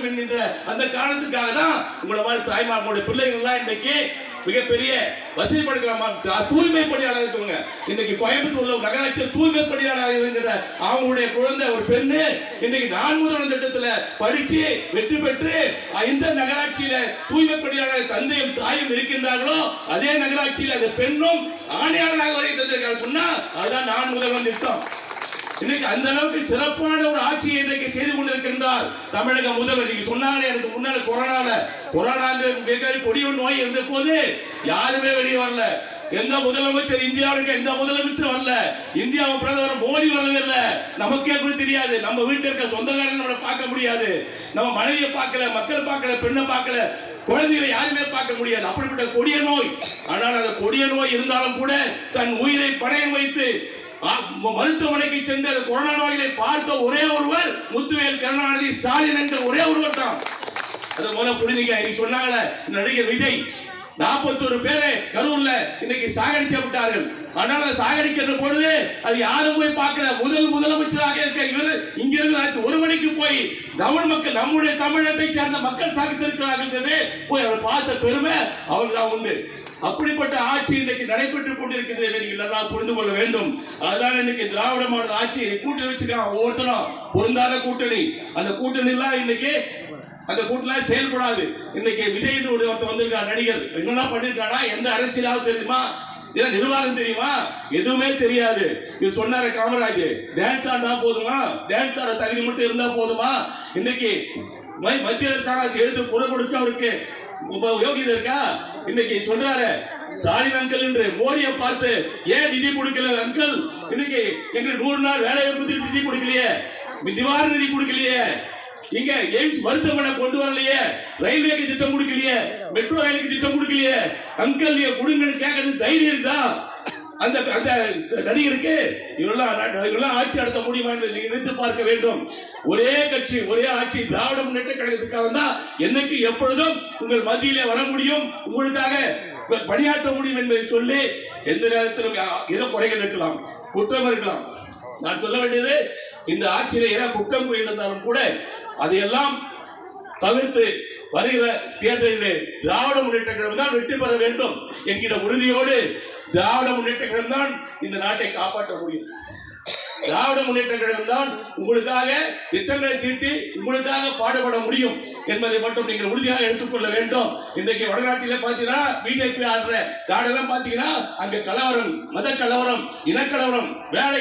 என்கின்ற அந்த காரணத்துக்காக தான் உங்களை மாதிரி தாய்மார்களுடைய பிள்ளைகள் எல்லாம் இன்னைக்கு மிகப்பெரிய வசதி படுத்தலாமா தூய்மை பணியாளர் இருக்குங்க. இன்னைக்கு கோயம்புத்தூர்ல நகராட்சியில் தூய்மை பணியாளர் என்கிற அவங்களுடைய குழந்தை ஒரு பெண்ணு இன்னைக்கு 4 முதல் திட்டத்துல படிச்சு வெற்றி பெற்று இந்த நகராட்சியில தூய்மை பணியாளர் தந்தையும் தாயும் இருக்கின்றார்களோ அதே நகராட்சியில் அந்த பெண்ணும் ஆணையாளராக வரை தந்திருக்காங்க சொன்னா அதுதான் 4 முதல் திட்டம். இன்னைக்கு அந்த அளவுக்கு சிறப்பான ஒரு ஆட்சியை இன்றைக்கு செய்து கொண்டிருக்கின்றார் தமிழக முதல்வர். நீங்க சொன்னாங்க எனக்கு முன்னால கொரோனா கொடிய நோய் இருந்த போது யாருமே வெளியே வரல. எந்த முதலமைச்சர் இந்தியாவுக்கு எந்த முதலமைச்சர் வரல. இந்தியாவை பிரதமர் மோடி வரல. நமக்கே கூட தெரியாது. நம்ம வீட்டில் இருக்க சொந்தக்காரன் நம்மளை பார்க்க முடியாது. நம்ம மனைவியை பார்க்கல, மக்கள் பார்க்கல, பெண்ணை பார்க்கல, குழந்தைகளை யாருமே பார்க்க முடியாது. அப்படிப்பட்ட கொடிய நோய். ஆனால் அந்த கொடிய நோய் இருந்தாலும் கூட தன் உயிரை பணயம் வைத்து மருத்துவமனைக்கு சென்று கொரோனா நோய்களை பார்த்த ஒரே ஒருவர் முத்துவேல் கருணாநிதி ஸ்டாலின் என்ற ஒரே ஒருவர் தான். அது போல புரிஞ்சுங்க. சொன்னாங்க நடிகர் விஜய் 41 பேரை கரூர்ல இன்னைக்கு சாகடிக்கப்பட்டார்கள். ஆனால் சாகடிக்கிற பொழுது அது யாரும் போய் பார்க்கல. முதலமைச்சராக இருக்க இவர் இங்கிருந்து 1 மணிக்கு போய் மக்கள் நம்முடைய தமிழகத்தை சேர்ந்த மக்கள் சாதித்திருக்கிறார்கள் போய் அவர் பார்த்த பெருமை அவருக்கு தான் உண்டு. அப்படிப்பட்ட ஆட்சி இன்னைக்கு நடைபெற்றுக் கொண்டிருக்கிறது. நீங்கள் எல்லாம் புரிந்து கொள்ள வேண்டும். அதுதான் இன்னைக்கு திராவிட மாடல் ஆட்சி கூட்டணி வச்சுக்கான். ஒவ்வொருத்தரும் பொருந்தாத கூட்டணி. அந்த கூட்டணி எல்லாம் இன்னைக்கு அந்த கூட்டணி செயல்படாது. இன்னைக்கு விஜய் ஒருத்தர் வந்திருக்கார் நடிகர். என்னெல்லாம் பண்ணிருக்கானா எந்த அரசியலாவது தெரியுமா? இதான் நிர்வாகம் தெரியுமா? எதுவுமே தெரியாது. இது சொன்னார காமராஜ் டான்ஸ் ஆடா போதுமா? டான்ஸ் ஆட தகுதி மட்டும் இருந்தா போதுமா? இன்னைக்கு மத்திய அரசாங்கத்துக்கு எடுத்து குரல் கொடுக்க அவருக்கு யோகியதை இருக்கா? இன்னைக்கு சொல்றாரு ஸ்டாலின் அங்கிள் என்று மோடியை பார்த்து ஏன் நிதி கொடுக்கல அங்கிள்? இன்னைக்கு எங்களுக்கு 100 நாள் வேலை நிதி கொடுக்கலையே, நிவாரண நிதி கொடுக்கலையே, இங்க எய்ம்ஸ் மருத்துவமனை கொண்டு வரலையே, ரயில்வேக்கு திட்டம் கொடுக்கலையே, மெட்ரோ ரயிலுக்கு திட்டம் கொடுக்கலையே, அங்கிள் கொடுங்கன்னு கேட்கறது தைரியம் இருந்தா அந்த நடிகருக்கு இவரெல்லாம் ஆட்சி நடத்த முடியுமா என்று நினைத்து பார்க்க வேண்டும். ஒரே கட்சி ஒரே ஆட்சி திராவிட முன்னேற்ற கழகத்துக்காக தான் என்னைக்கு எப்பொழுதும் உங்கள் மத்தியிலே வர முடியும், உங்களுக்காக பணியாற்ற முடியும் என்பதை சொல்லி எந்த நேரத்திலும் ஏதோ குறைகள் இருக்கலாம், குற்றம் இருக்கலாம். நான் சொல்ல வேண்டியது இந்த ஆட்சியில ஏதாவது குற்றம் இருந்தாலும் கூட அதையெல்லாம் தவிர்த்து வருகிற தேர்தலிலே திராவிட முன்னேற்ற கழகம் தான் வெற்றி பெற வேண்டும் என்கிற உறுதியோடு திராவிட முன்னேற்ற கழகம் தான் இந்த நாட்டை காப்பாற்ற முடியும். திராவிட முன்னேற்ற கழகம் தான் உங்களுக்காக திட்டங்களை தீட்டி உங்களுக்காக பாடுபட முடியும் என்பதை மட்டும் நீங்கள் உறுதியாக எடுத்துக்கொள்ள வேண்டும். இன்றைக்கு வடநாட்டில பாத்தீங்கன்னா பிஜேபி ஆடுற நாடெல்லாம் பாத்தீங்கன்னா அங்க கலவரம், மத கலவரம், இனக்கலவரம், வேலை